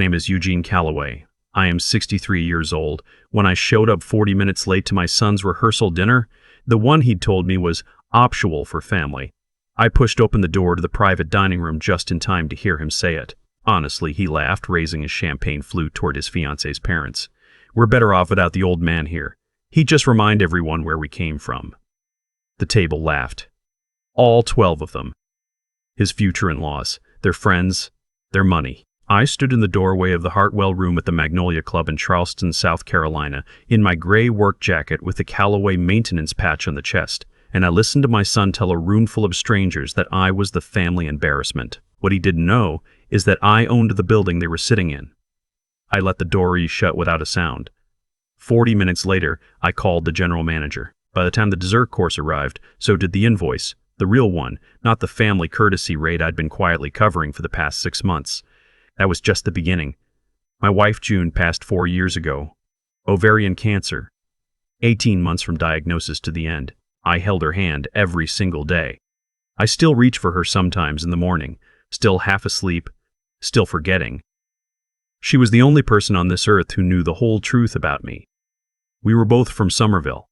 name is Eugene Calloway. I am 63 years old. When I showed up 40 minutes late to my son's rehearsal dinner, the one he'd told me was optional for family. I pushed open the door to the private dining room just in time to hear him say it. Honestly, he laughed, raising his champagne flute toward his fiance's parents. We're better off without the old man here. He'd just remind everyone where we came from. The table laughed. All 12 of them. His future in-laws, their friends, their money. I stood in the doorway of the Hartwell Room at the Magnolia Club in Charleston, South Carolina, in my gray work jacket with the Callaway maintenance patch on the chest, and I listened to my son tell a room full of strangers that I was the family embarrassment. What he didn't know is that I owned the building they were sitting in. I let the door shut without a sound. 40 minutes later, I called the general manager. By the time the dessert course arrived, so did the invoice, the real one, not the family courtesy rate I'd been quietly covering for the past 6 months. That was just the beginning. My wife, June, passed 4 years ago. Ovarian cancer. 18 months from diagnosis to the end. I held her hand every single day. I still reach for her sometimes in the morning, still half asleep, still forgetting. She was the only person on this earth who knew the whole truth about me. We were both from Somerville.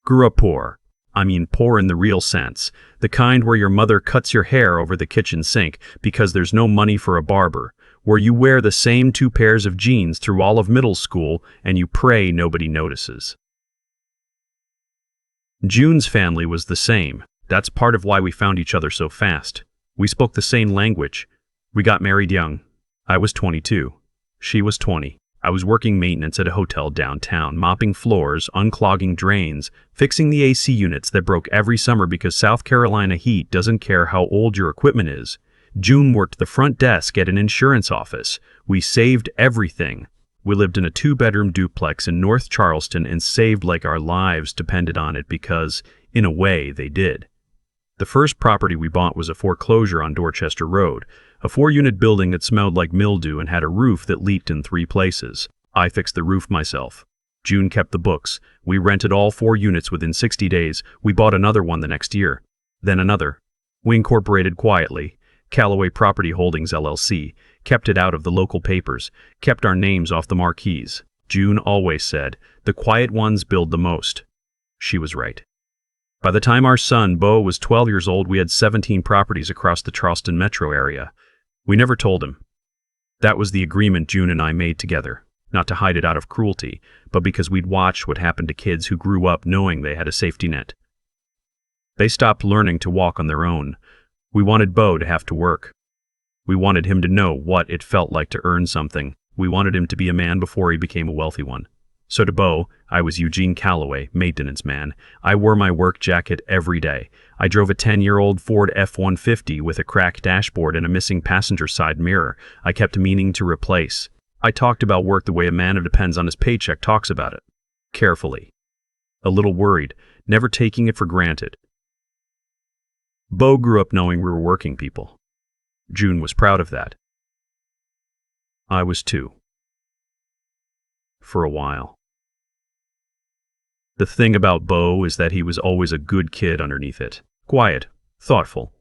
Grew up poor. I mean poor in the real sense, the kind where your mother cuts your hair over the kitchen sink because there's no money for a barber, where you wear the same 2 pairs of jeans through all of middle school and you pray nobody notices. June's family was the same. That's part of why we found each other so fast. We spoke the same language. We got married young. I was 22. She was 20. I was working maintenance at a hotel downtown, mopping floors, unclogging drains, fixing the AC units that broke every summer because South Carolina heat doesn't care how old your equipment is. June worked the front desk at an insurance office. We saved everything. We lived in a 2-bedroom duplex in North Charleston and saved like our lives depended on it because, in a way, they did. The first property we bought was a foreclosure on Dorchester Road, a 4-unit building that smelled like mildew and had a roof that leaked in 3 places. I fixed the roof myself. June kept the books. We rented all 4 units within 60 days. We bought another one the next year. Then another. We incorporated quietly. Callaway Property Holdings, LLC. Kept it out of the local papers. Kept our names off the marquees. June always said, the quiet ones build the most. She was right. By the time our son, Beau, was 12 years old, we had 17 properties across the Charleston metro area. We never told him. That was the agreement June and I made together, not to hide it out of cruelty, but because we'd watched what happened to kids who grew up knowing they had a safety net. They stopped learning to walk on their own. We wanted Beau to have to work. We wanted him to know what it felt like to earn something. We wanted him to be a man before he became a wealthy one. So to Beau, I was Eugene Calloway, maintenance man. I wore my work jacket every day. I drove a 10-year-old Ford F-150 with a cracked dashboard and a missing passenger side mirror I kept meaning to replace. I talked about work the way a man who depends on his paycheck talks about it. Carefully. A little worried, never taking it for granted. Beau grew up knowing we were working people. June was proud of that. I was too. For a while. The thing about Beau is that he was always a good kid underneath it. Quiet, thoughtful.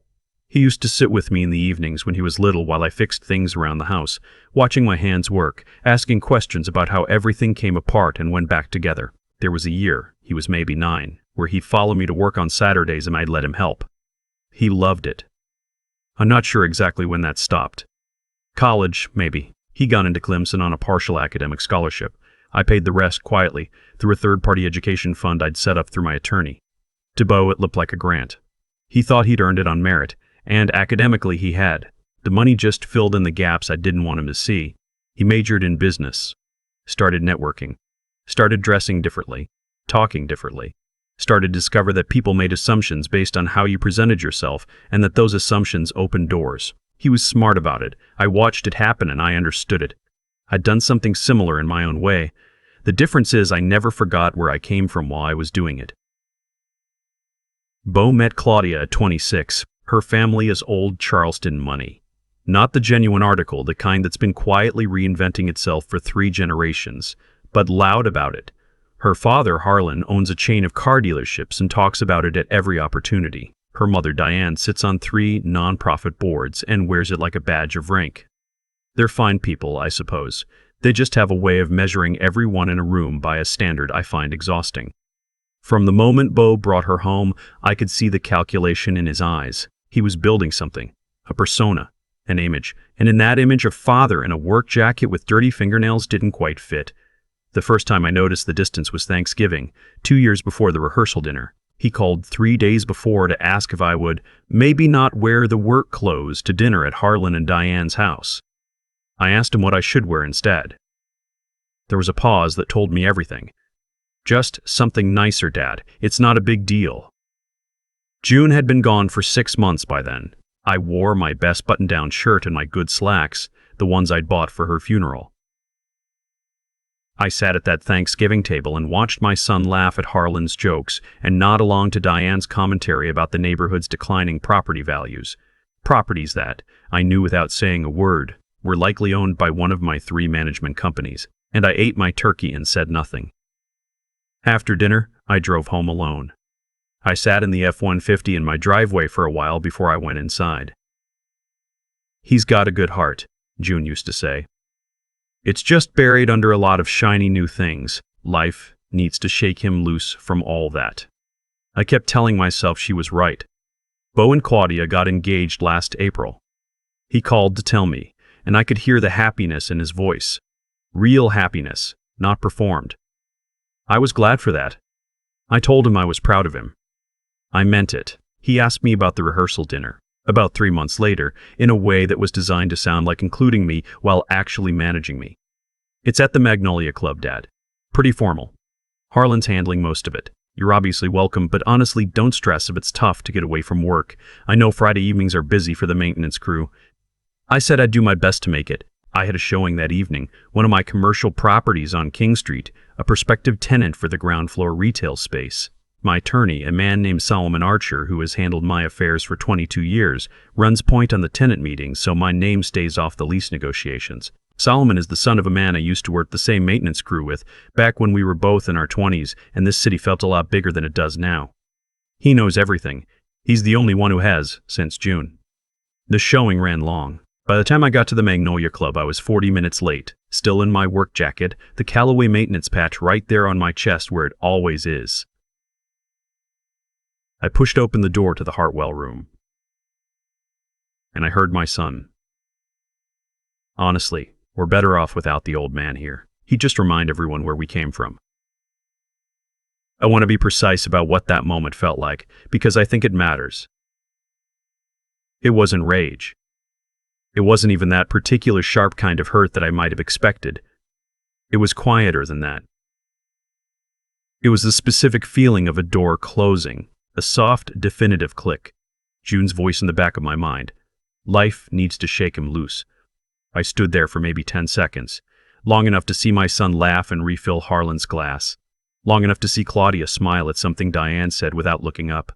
He used to sit with me in the evenings when he was little while I fixed things around the house, watching my hands work, asking questions about how everything came apart and went back together. There was a year, he was maybe 9, where he'd follow me to work on Saturdays and I'd let him help. He loved it. I'm not sure exactly when that stopped. College, maybe. He got into Clemson on a partial academic scholarship. I paid the rest quietly, through a third-party education fund I'd set up through my attorney. To Beau, it looked like a grant. He thought he'd earned it on merit, and academically he had. The money just filled in the gaps I didn't want him to see. He majored in business, started networking, started dressing differently, talking differently, started to discover that people made assumptions based on how you presented yourself and that those assumptions opened doors. He was smart about it. I watched it happen and I understood it. I'd done something similar in my own way. The difference is I never forgot where I came from while I was doing it. Beau met Claudia at 26. Her family is old Charleston money. Not the genuine article, the kind that's been quietly reinventing itself for 3 generations, but loud about it. Her father, Harlan, owns a chain of car dealerships and talks about it at every opportunity. Her mother, Diane, sits on 3 non-profit boards and wears it like a badge of rank. They're fine people, I suppose. They just have a way of measuring everyone in a room by a standard I find exhausting. From the moment Bo brought her home, I could see the calculation in his eyes. He was building something, a persona, an image, and in that image a father in a work jacket with dirty fingernails didn't quite fit. The first time I noticed the distance was Thanksgiving, 2 years before the rehearsal dinner. He called 3 days before to ask if I would maybe not wear the work clothes to dinner at Harlan and Diane's house. I asked him what I should wear instead. There was a pause that told me everything. Just something nicer, Dad. It's not a big deal. June had been gone for 6 months by then. I wore my best button-down shirt and my good slacks, the ones I'd bought for her funeral. I sat at that Thanksgiving table and watched my son laugh at Harlan's jokes and nod along to Diane's commentary about the neighborhood's declining property values. Properties that, I knew without saying a word, were likely owned by one of my 3 management companies, and I ate my turkey and said nothing. After dinner, I drove home alone. I sat in the F-150 in my driveway for a while before I went inside. "He's got a good heart," June used to say. "It's just buried under a lot of shiny new things. Life needs to shake him loose from all that." I kept telling myself she was right. Bo and Claudia got engaged last April. He called to tell me, and I could hear the happiness in his voice. Real happiness, not performed. I was glad for that. I told him I was proud of him. I meant it. He asked me about the rehearsal dinner, about 3 months later, in a way that was designed to sound like including me while actually managing me. "It's at the Magnolia Club, Dad. Pretty formal. Harlan's handling most of it. You're obviously welcome, but honestly, don't stress if it's tough to get away from work. I know Friday evenings are busy for the maintenance crew." I said I'd do my best to make it. I had a showing that evening, one of my commercial properties on King Street, a prospective tenant for the ground floor retail space. My attorney, a man named Solomon Archer, who has handled my affairs for 22 years, runs point on the tenant meetings, so my name stays off the lease negotiations. Solomon is the son of a man I used to work the same maintenance crew with, back when we were both in our 20s, and this city felt a lot bigger than it does now. He knows everything. He's the only one who has, since June. The showing ran long. By the time I got to the Magnolia Club, I was 40 minutes late, still in my work jacket, the Callaway maintenance patch right there on my chest where it always is. I pushed open the door to the Hartwell room, and I heard my son. Honestly, we're better off without the old man here. He'd just remind everyone where we came from. I want to be precise about what that moment felt like, because I think it matters. It wasn't rage. It wasn't even that particular sharp kind of hurt that I might have expected. It was quieter than that. It was the specific feeling of a door closing, a soft, definitive click. June's voice in the back of my mind. Life needs to shake him loose. I stood there for maybe 10 seconds, long enough to see my son laugh and refill Harlan's glass, long enough to see Claudia smile at something Diane said without looking up.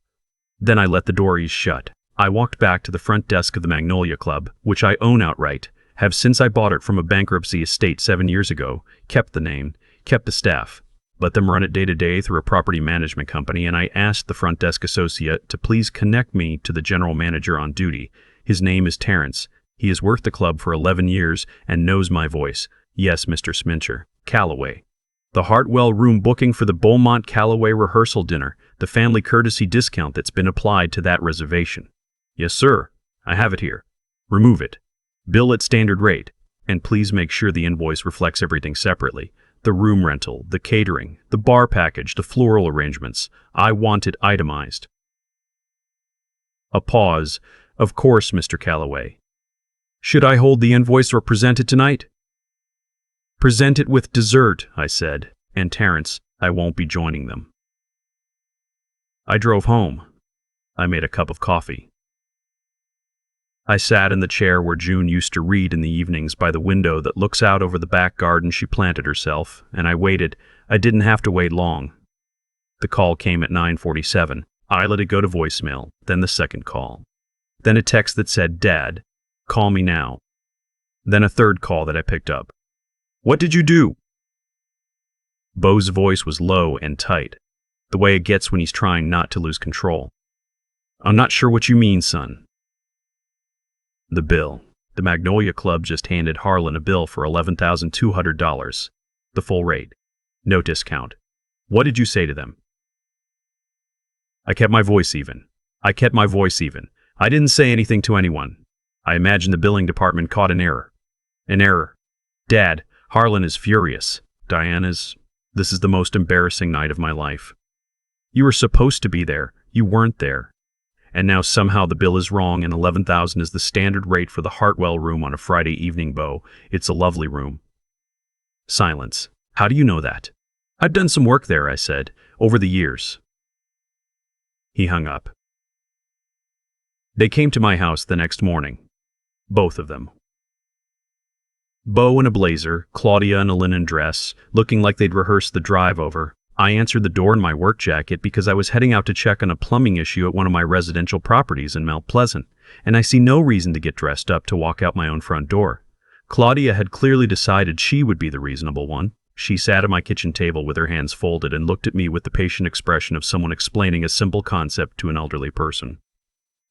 Then I let the door ease shut. I walked back to the front desk of the Magnolia Club, which I own outright, have since I bought it from a bankruptcy estate 7 years ago, kept the name, kept the staff, let them run it day to day through a property management company, and I asked the front desk associate to please connect me to the general manager on duty. His name is Terrence. He has worked the club for 11 years and knows my voice. Yes, Mr. Smincher. Calloway. The Hartwell room booking for the Beaumont Calloway rehearsal dinner, the family courtesy discount that's been applied to that reservation. Yes, sir. I have it here. Remove it. Bill at standard rate. And please make sure the invoice reflects everything separately. The room rental, the catering, the bar package, the floral arrangements. I want it itemized. A pause. Of course, Mr. Calloway. Should I hold the invoice or present it tonight? Present it with dessert, I said. And Terrence, I won't be joining them. I drove home. I made a cup of coffee. I sat in the chair where June used to read in the evenings by the window that looks out over the back garden she planted herself, and I waited. I didn't have to wait long. The call came at 9:47. I let it go to voicemail, then the second call. Then a text that said, "Dad, call me now." Then a third call that I picked up. "What did you do?" Bo's voice was low and tight, the way it gets when he's trying not to lose control. "I'm not sure what you mean, son." The bill. The Magnolia Club just handed Harlan a bill for $11,200. The full rate. No discount. What did you say to them? I kept my voice even. I didn't say anything to anyone. I imagine the billing department caught an error. An error. Dad, Harlan is furious. This is the most embarrassing night of my life. You were supposed to be there. You weren't there. And now somehow the bill is wrong and $11,000 is the standard rate for the Hartwell room on a Friday evening, Bo. It's a lovely room. Silence. How do you know that? I've done some work there, I said, over the years. He hung up. They came to my house the next morning. Both of them. Bo in a blazer, Claudia in a linen dress, looking like they'd rehearsed the drive over. I answered the door in my work jacket because I was heading out to check on a plumbing issue at one of my residential properties in Mount Pleasant, and I see no reason to get dressed up to walk out my own front door. Claudia had clearly decided she would be the reasonable one. She sat at my kitchen table with her hands folded and looked at me with the patient expression of someone explaining a simple concept to an elderly person.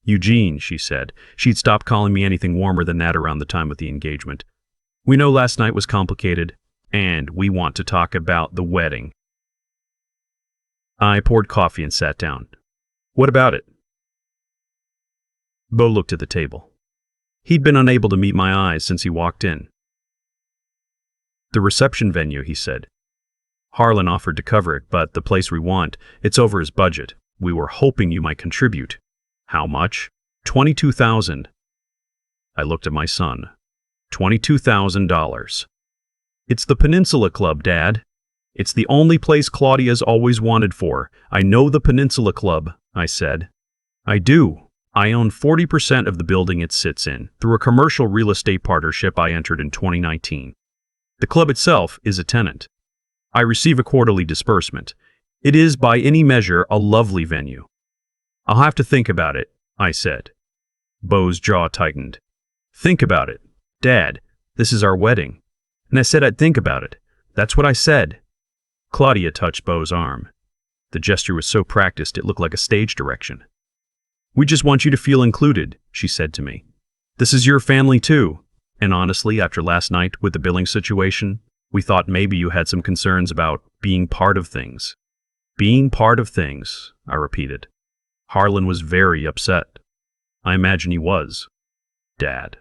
Eugene, she said. She'd stopped calling me anything warmer than that around the time of the engagement. We know last night was complicated, and we want to talk about the wedding. I poured coffee and sat down. What about it? Bo looked at the table. He'd been unable to meet my eyes since he walked in. The reception venue, he said. Harlan offered to cover it, but the place we want, it's over his budget. We were hoping you might contribute. How much? $22,000. I looked at my son. $22,000. It's the Peninsula Club, Dad. It's the only place Claudia's always wanted for. I know the Peninsula Club, I said. I do. I own 40% of the building it sits in, through a commercial real estate partnership I entered in 2019. The club itself is a tenant. I receive a quarterly disbursement. It is, by any measure, a lovely venue. I'll have to think about it, I said. Bo's jaw tightened. Think about it. Dad, this is our wedding. And I said I'd think about it. That's what I said. Claudia touched Bo's arm. The gesture was so practiced it looked like a stage direction. We just want you to feel included, she said to me. This is your family too. And honestly, after last night with the billing situation, we thought maybe you had some concerns about being part of things. Being part of things, I repeated. Harlan was very upset. I imagine he was. Dad.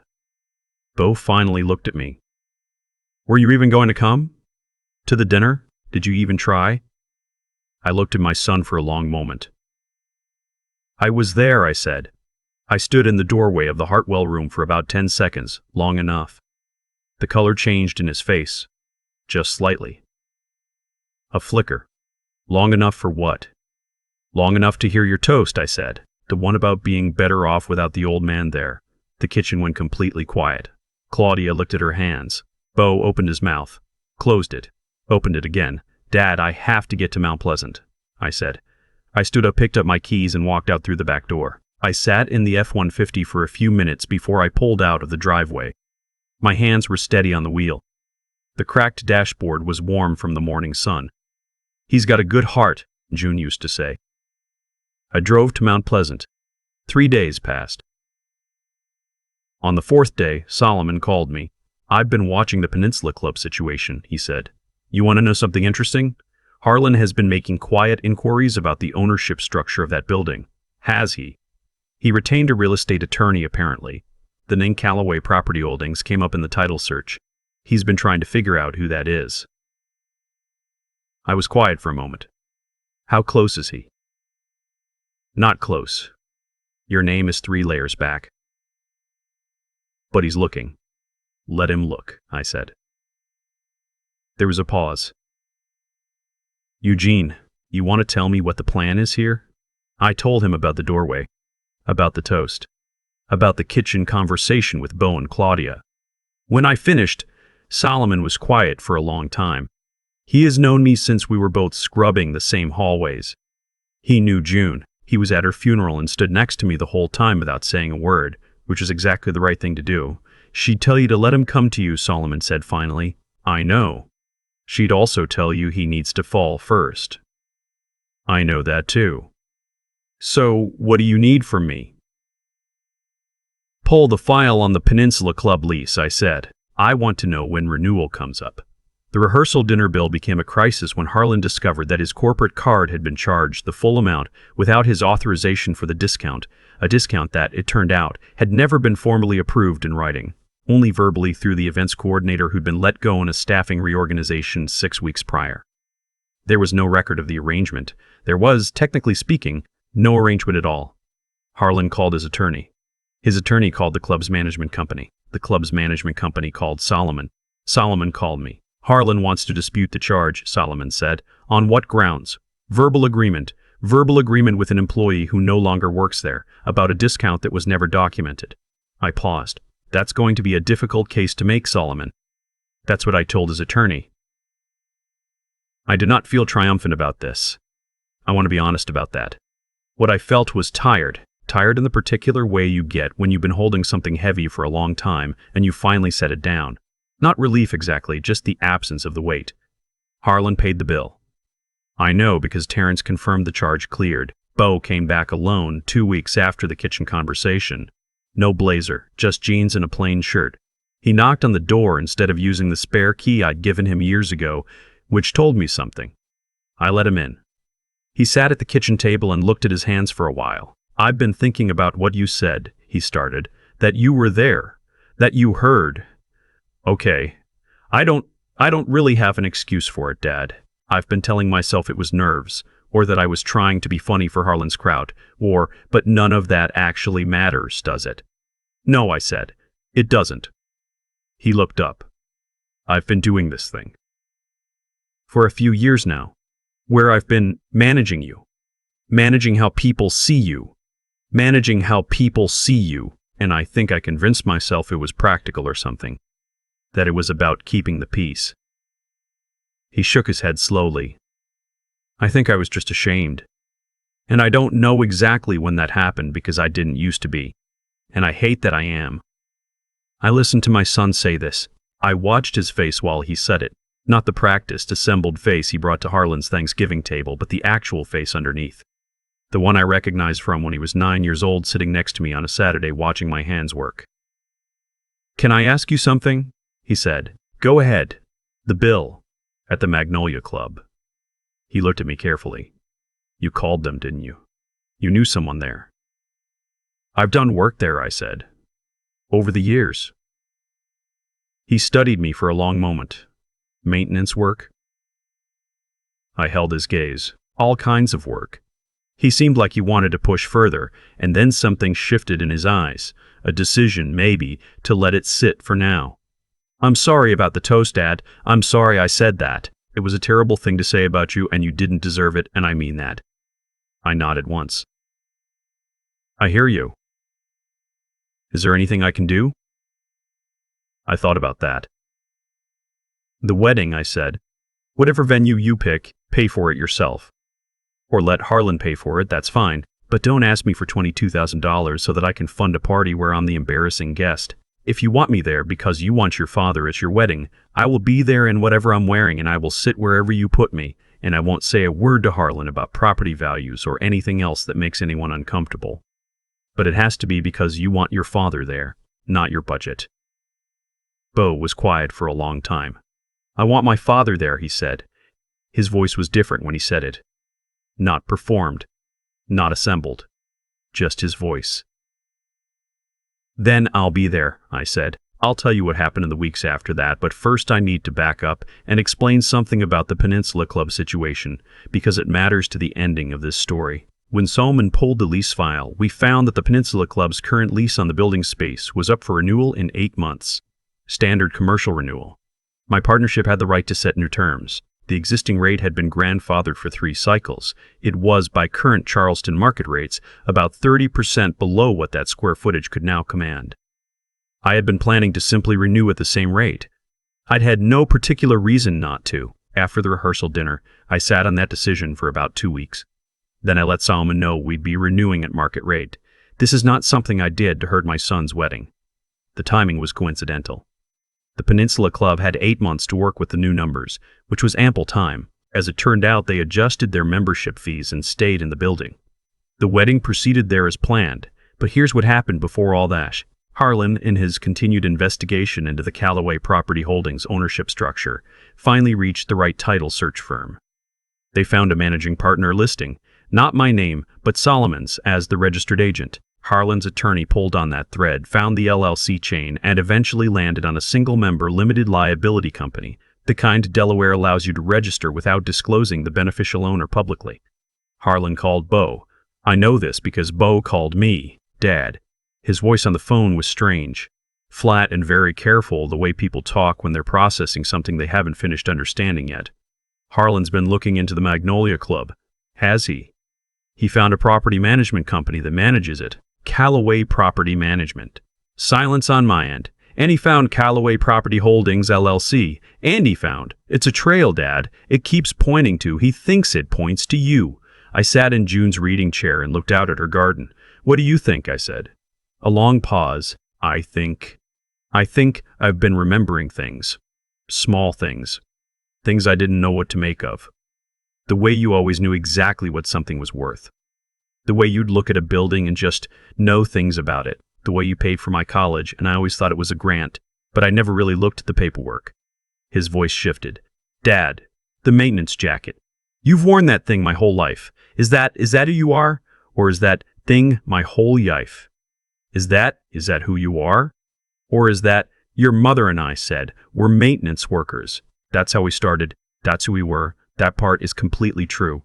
Bo finally looked at me. Were you even going to come? To the dinner? Did you even try? I looked at my son for a long moment. I was there, I said. I stood in the doorway of the Hartwell room for about 10 seconds, long enough. The color changed in his face, just slightly. A flicker. Long enough for what? Long enough to hear your toast, I said. The one about being better off without the old man there. The kitchen went completely quiet. Claudia looked at her hands. Bo opened his mouth, closed it, opened it again. Dad, I have to get to Mount Pleasant, I said. I stood up, picked up my keys, and walked out through the back door. I sat in the F-150 for a few minutes before I pulled out of the driveway. My hands were steady on the wheel. The cracked dashboard was warm from the morning sun. He's got a good heart, June used to say. I drove to Mount Pleasant. 3 days passed. On the 4th day, Solomon called me. I've been watching the Peninsula Club situation, he said. You want to know something interesting? Harlan has been making quiet inquiries about the ownership structure of that building. Has he? He retained a real estate attorney, apparently. The name Calloway property holdings came up in the title search. He's been trying to figure out who that is. I was quiet for a moment. How close is he? Not close. Your name is 3 layers back. But he's looking. Let him look, I said. There was a pause. Eugene, you want to tell me what the plan is here? I told him about the doorway, about the toast, about the kitchen conversation with Bo and Claudia. When I finished, Solomon was quiet for a long time. He has known me since we were both scrubbing the same hallways. He knew June. He was at her funeral and stood next to me the whole time without saying a word, which is exactly the right thing to do. She'd tell you to let him come to you, Solomon said finally. I know. She'd also tell you he needs to fall first. I know that too. So, what do you need from me? pull the file on the Peninsula Club lease, I said. I want to know when renewal comes up. The rehearsal dinner bill became a crisis when Harlan discovered that his corporate card had been charged the full amount without his authorization for the discount, a discount that, it turned out, had never been formally approved in writing, only verbally through the events coordinator who'd been let go in a staffing reorganization 6 weeks prior. There was no record of the arrangement. There was, technically speaking, no arrangement at all. Harlan called his attorney. His attorney called the club's management company. The club's management company called Solomon. Solomon called me. Harlan wants to dispute the charge, Solomon said. On what grounds? Verbal agreement. Verbal agreement with an employee who no longer works there, about a discount that was never documented. I paused. That's going to be a difficult case to make, Solomon. That's what I told his attorney. I did not feel triumphant about this. I want to be honest about that. What I felt was tired in the particular way you get when you've been holding something heavy for a long time and you finally set it down. Not relief exactly, just the absence of the weight. Harlan paid the bill. I know because Terrence confirmed the charge cleared. Bo came back alone 2 weeks after the kitchen conversation. No blazer, just jeans and a plain shirt. He knocked on the door instead of using the spare key I'd given him years ago, which told me something. I let him in. He sat at the kitchen table and looked at his hands for a while. I've been thinking about what you said, he started, that you were there, that you heard. Okay. I don't really have an excuse for it, Dad. I've been telling myself it was nerves, or that I was trying to be funny for Harlan's crowd, but none of that actually matters, does it? No, I said. It doesn't. He looked up. I've been doing this thing for a few years now, where I've been managing you, managing how people see you, and I think I convinced myself it was practical or something, that it was about keeping the peace. He shook his head slowly. I think I was just ashamed. And I don't know exactly when that happened because I didn't used to be. And I hate that I am. I listened to my son say this. I watched his face while he said it. Not the practiced, assembled face he brought to Harlan's Thanksgiving table, but the actual face underneath. The one I recognized from when he was 9 years old sitting next to me on a Saturday watching my hands work. Can I ask you something? He said. Go ahead. The bill. At the Magnolia Club. He looked at me carefully. You called them, didn't you? You knew someone there. I've done work there, I said. Over the years. He studied me for a long moment. Maintenance work? I held his gaze. All kinds of work. He seemed like he wanted to push further, and then something shifted in his eyes. A decision, maybe, to let it sit for now. I'm sorry about the toast, Dad. I'm sorry I said that. It was a terrible thing to say about you, and you didn't deserve it, and I mean that. I nodded once. I hear you. Is there anything I can do? I thought about that. The wedding, I said. Whatever venue you pick, pay for it yourself. Or let Harlan pay for it, that's fine. But don't ask me for $22,000 so that I can fund a party where I'm the embarrassing guest. If you want me there because you want your father at your wedding, I will be there in whatever I'm wearing and I will sit wherever you put me, and I won't say a word to Harlan about property values or anything else that makes anyone uncomfortable. But it has to be because you want your father there, not your budget. Bo was quiet for a long time. I want my father there, he said. His voice was different when he said it. Not performed, not assembled, just his voice. Then I'll be there, I said. I'll tell you what happened in the weeks after that, but first I need to back up and explain something about the Peninsula Club situation, because it matters to the ending of this story. When Solomon pulled the lease file, we found that the Peninsula Club's current lease on the building space was up for renewal in 8 months. Standard commercial renewal. My partnership had the right to set new terms. The existing rate had been grandfathered for 3 cycles. It was, by current Charleston market rates, about 30% below what that square footage could now command. I had been planning to simply renew at the same rate. I'd had no particular reason not to. After the rehearsal dinner, I sat on that decision for about 2 weeks. Then I let Solomon know we'd be renewing at market rate. This is not something I did to hurt my son's wedding. The timing was coincidental. The Peninsula Club had 8 months to work with the new numbers, which was ample time. As it turned out, they adjusted their membership fees and stayed in the building. The wedding proceeded there as planned, but here's what happened before all that. Harlan, in his continued investigation into the Calloway Property Holdings ownership structure, finally reached the right title search firm. They found a managing partner listing, not my name, but Solomon's, as the registered agent. Harlan's attorney pulled on that thread, found the LLC chain, and eventually landed on a single-member limited liability company, the kind Delaware allows you to register without disclosing the beneficial owner publicly. Harlan called Bo. I know this because Bo called me, Dad. His voice on the phone was strange, flat and very careful, the way people talk when they're processing something they haven't finished understanding yet. Harlan's been looking into the Magnolia Club. Has he? He found a property management company that manages it. Calloway Property Management. Silence on my end. And he found Calloway Property Holdings, LLC. And he found. It's a trail, Dad. It keeps pointing to. He thinks it points to you. I sat in June's reading chair and looked out at her garden. What do you think? I said. A long pause. I think I've been remembering things. Small things. Things I didn't know what to make of. The way you always knew exactly what something was worth. The way you'd look at a building and just know things about it. The way you paid for my college, and I always thought it was a grant, but I never really looked at the paperwork. His voice shifted. Dad, the maintenance jacket. You've worn that thing my whole life. Is that who you are? Or is that thing my whole life? Is that who you are? Or is that, your mother and I said, we're maintenance workers. That's how we started. That's who we were. That part is completely true.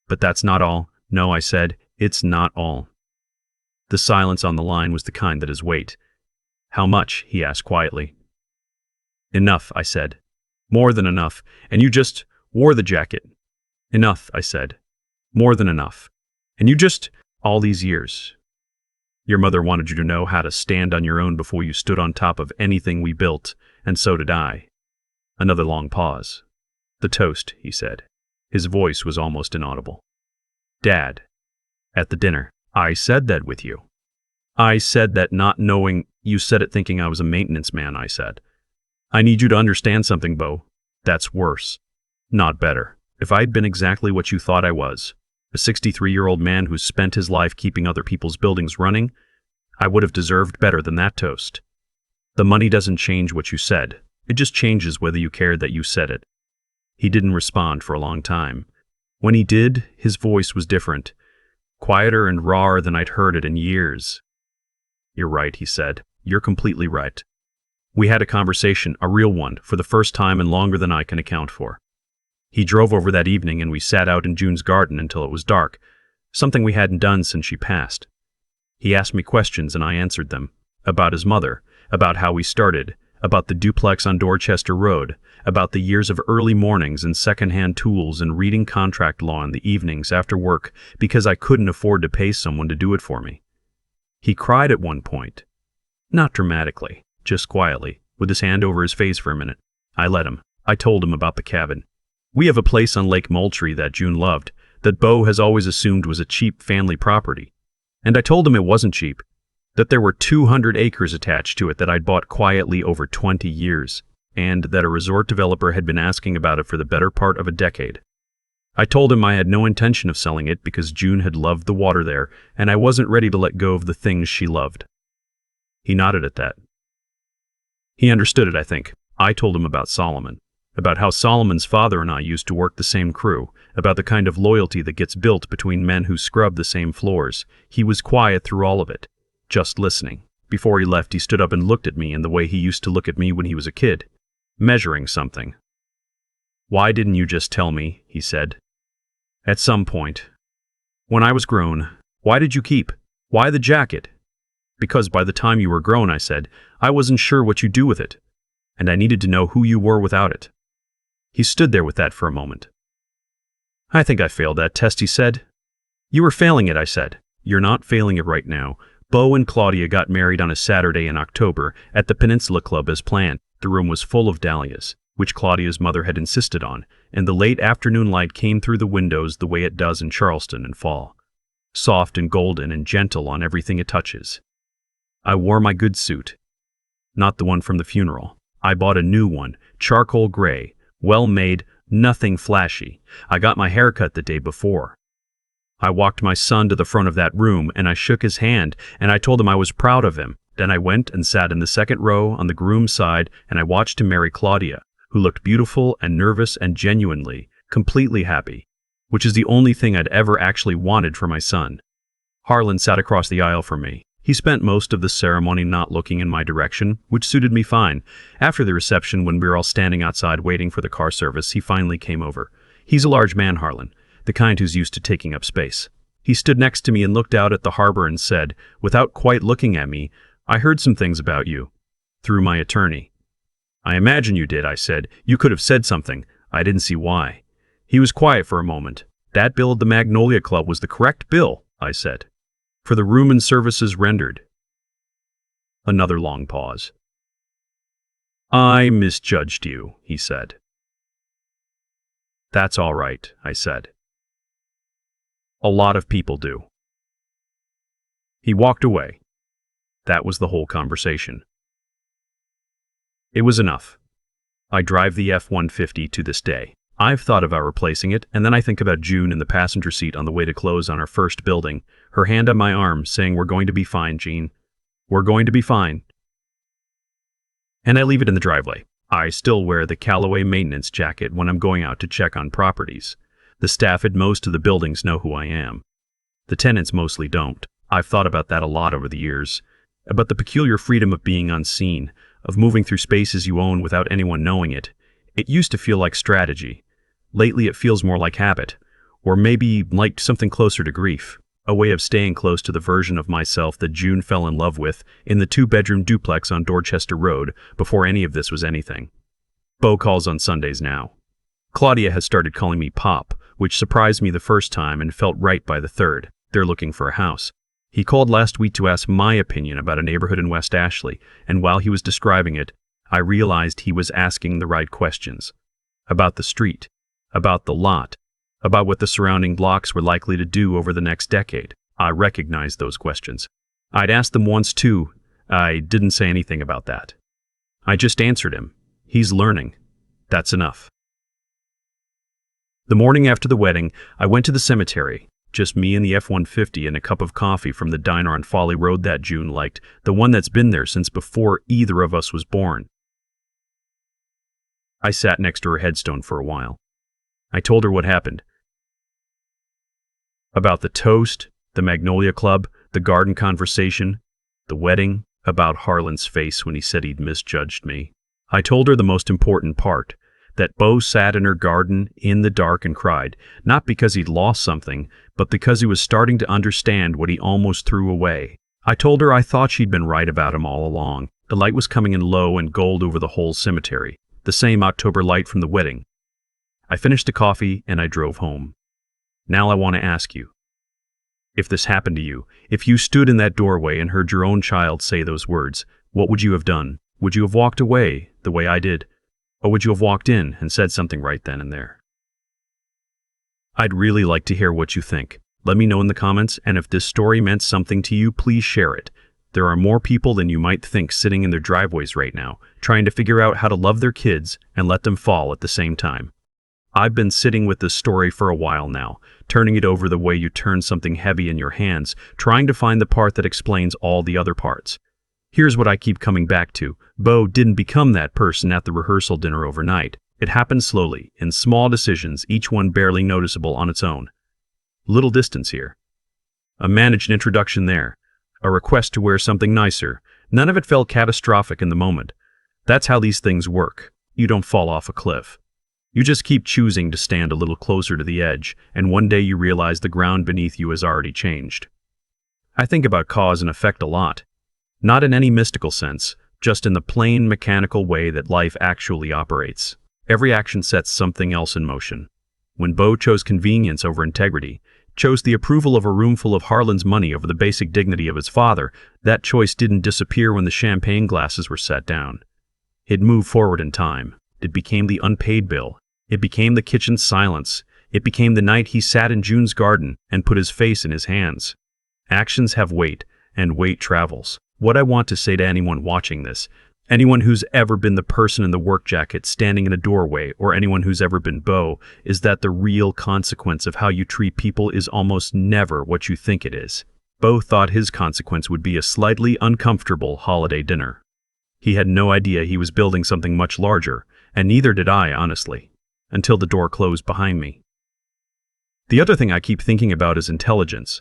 But that's not all. No, I said, it's not all. The silence on the line was the kind that has weight. How much? He asked quietly. Enough, I said. More than enough. And you just wore the jacket. Enough, I said. More than enough. And you just, all these years. Your mother wanted you to know how to stand on your own before you stood on top of anything we built, and so did I. Another long pause. The toast, he said. His voice was almost inaudible. Dad, at the dinner, I said that with you. I said that not knowing, you said it thinking I was a maintenance man, I said. I need you to understand something, Bo. That's worse. Not better. If I'd been exactly what you thought I was, a 63-year-old man who's spent his life keeping other people's buildings running, I would have deserved better than that toast. The money doesn't change what you said. It just changes whether you cared that you said it. He didn't respond for a long time. When he did, his voice was different, quieter and rawer than I'd heard it in years. You're right, he said. You're completely right. We had a conversation, a real one, for the first time and longer than I can account for. He drove over that evening and we sat out in June's garden until it was dark, something we hadn't done since she passed. He asked me questions and I answered them, about his mother, about how we started, about the duplex on Dorchester Road, about the years of early mornings and second-hand tools and reading contract law in the evenings after work because I couldn't afford to pay someone to do it for me. He cried at one point. Not dramatically, just quietly, with his hand over his face for a minute. I let him. I told him about the cabin. We have a place on Lake Moultrie that June loved, that Bo has always assumed was a cheap family property. And I told him it wasn't cheap, that there were 200 acres attached to it that I'd bought quietly over 20 years, and that a resort developer had been asking about it for the better part of a decade. I told him I had no intention of selling it because June had loved the water there, and I wasn't ready to let go of the things she loved. He nodded at that. He understood it, I think. I told him about Solomon, about how Solomon's father and I used to work the same crew, about the kind of loyalty that gets built between men who scrub the same floors. He was quiet through all of it, just listening. Before he left, he stood up and looked at me in the way he used to look at me when he was a kid, measuring something. Why didn't you just tell me? He said. At some point. When I was grown, why did you keep? Why the jacket? Because by the time you were grown, I said, I wasn't sure what you'd do with it, and I needed to know who you were without it. He stood there with that for a moment. I think I failed that test, he said. You were failing it, I said. You're not failing it right now. Bo and Claudia got married on a Saturday in October at the Peninsula Club as planned. The room was full of dahlias, which Claudia's mother had insisted on, and the late afternoon light came through the windows the way it does in Charleston in fall, soft and golden and gentle on everything it touches. I wore my good suit, not the one from the funeral. I bought a new one, charcoal gray, well-made, nothing flashy. I got my hair cut the day before. I walked my son to the front of that room and I shook his hand and I told him I was proud of him, Then I went and sat in the second row on the groom's side, and I watched him marry Claudia, who looked beautiful and nervous and genuinely, completely happy, which is the only thing I'd ever actually wanted for my son. Harlan sat across the aisle from me. He spent most of the ceremony not looking in my direction, which suited me fine. After the reception, when we were all standing outside waiting for the car service, he finally came over. He's a large man, Harlan, the kind who's used to taking up space. He stood next to me and looked out at the harbor and said, without quite looking at me, "I heard some things about you. Through my attorney." "I imagine you did," I said. "You could have said something. I didn't see why." He was quiet for a moment. "That bill at the Magnolia Club was the correct bill," I said, "for the room and services rendered." Another long pause. "I misjudged you," he said. "That's all right," I said. "A lot of people do." He walked away. That was the whole conversation. It was enough. I drive the F-150 to this day. I've thought about replacing it, and then I think about June in the passenger seat on the way to close on our first building, her hand on my arm saying, "We're going to be fine, Gene. We're going to be fine." And I leave it in the driveway. I still wear the Calloway maintenance jacket when I'm going out to check on properties. The staff at most of the buildings know who I am. The tenants mostly don't. I've thought about that a lot over the years, about the peculiar freedom of being unseen, of moving through spaces you own without anyone knowing it. It used to feel like strategy. Lately it feels more like habit, or maybe like something closer to grief, a way of staying close to the version of myself that June fell in love with in the two-bedroom duplex on Dorchester Road before any of this was anything. Beau calls on Sundays now. Claudia has started calling me Pop, which surprised me the first time and felt right by the third. They're looking for a house. He called last week to ask my opinion about a neighborhood in West Ashley, and while he was describing it, I realized he was asking the right questions. About the street, about the lot, about what the surrounding blocks were likely to do over the next decade. I recognized those questions. I'd asked them once too. I didn't say anything about that. I just answered him. He's learning. That's enough. The morning after the wedding, I went to the cemetery. Just me and the F-150 and a cup of coffee from the diner on Folly Road that June liked, the one that's been there since before either of us was born. I sat next to her headstone for a while. I told her what happened. About the toast, the Magnolia Club, the garden conversation, the wedding, about Harlan's face when he said he'd misjudged me. I told her the most important part, that Beau sat in her garden in the dark and cried, not because he'd lost something, but because he was starting to understand what he almost threw away. I told her I thought she'd been right about him all along. The light was coming in low and gold over the whole cemetery, the same October light from the wedding. I finished the coffee and I drove home. Now I want to ask you, if this happened to you, if you stood in that doorway and heard your own child say those words, what would you have done? Would you have walked away the way I did? Or would you have walked in and said something right then and there? I'd really like to hear what you think. Let me know in the comments, and if this story meant something to you, please share it. There are more people than you might think sitting in their driveways right now, trying to figure out how to love their kids and let them fall at the same time. I've been sitting with this story for a while now, turning it over the way you turn something heavy in your hands, trying to find the part that explains all the other parts. Here's what I keep coming back to. Beau didn't become that person at the rehearsal dinner overnight. It happened slowly, in small decisions, each one barely noticeable on its own. Little distance here. A managed introduction there. A request to wear something nicer. None of it felt catastrophic in the moment. That's how these things work. You don't fall off a cliff. You just keep choosing to stand a little closer to the edge, and one day you realize the ground beneath you has already changed. I think about cause and effect a lot. Not in any mystical sense, just in the plain mechanical way that life actually operates. Every action sets something else in motion. When Beau chose convenience over integrity, chose the approval of a roomful of Harlan's money over the basic dignity of his father, that choice didn't disappear when the champagne glasses were set down. It moved forward in time. It became the unpaid bill. It became the kitchen silence. It became the night he sat in June's garden and put his face in his hands. Actions have weight, and weight travels. What I want to say to anyone watching this, anyone who's ever been the person in the work jacket standing in a doorway, or anyone who's ever been Beau, is that the real consequence of how you treat people is almost never what you think it is. Bo thought his consequence would be a slightly uncomfortable holiday dinner. He had no idea he was building something much larger, and neither did I, honestly, until the door closed behind me. The other thing I keep thinking about is intelligence.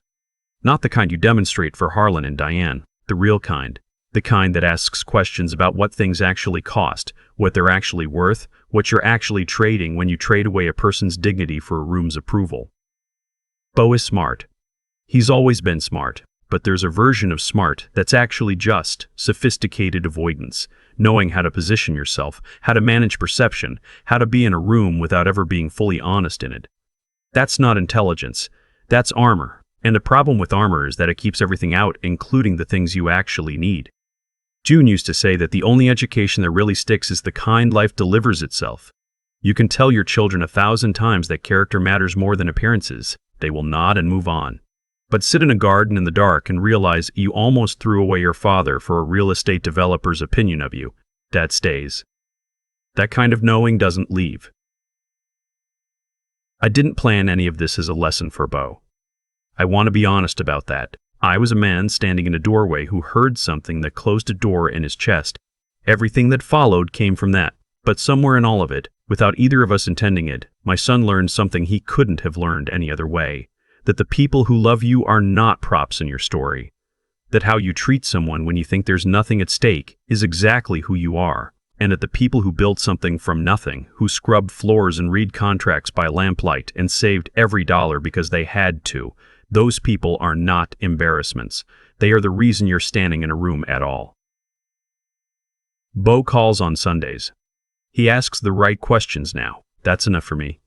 Not the kind you demonstrate for Harlan and Diane, the real kind. The kind that asks questions about what things actually cost, what they're actually worth, what you're actually trading when you trade away a person's dignity for a room's approval. Bo is smart. He's always been smart, but there's a version of smart that's actually just sophisticated avoidance, knowing how to position yourself, how to manage perception, how to be in a room without ever being fully honest in it. That's not intelligence, that's armor, and the problem with armor is that it keeps everything out, including the things you actually need. June used to say that the only education that really sticks is the kind life delivers itself. You can tell your children 1,000 times that character matters more than appearances. They will nod and move on. But sit in a garden in the dark and realize you almost threw away your father for a real estate developer's opinion of you. That stays. That kind of knowing doesn't leave. I didn't plan any of this as a lesson for Bo. I want to be honest about that. I was a man standing in a doorway who heard something that closed a door in his chest. Everything that followed came from that. But somewhere in all of it, without either of us intending it, my son learned something he couldn't have learned any other way. That the people who love you are not props in your story. That how you treat someone when you think there's nothing at stake is exactly who you are. And that the people who built something from nothing, who scrubbed floors and read contracts by lamplight and saved every dollar because they had to, those people are not embarrassments. They are the reason you're standing in a room at all. Bo calls on Sundays. He asks the right questions now. That's enough for me.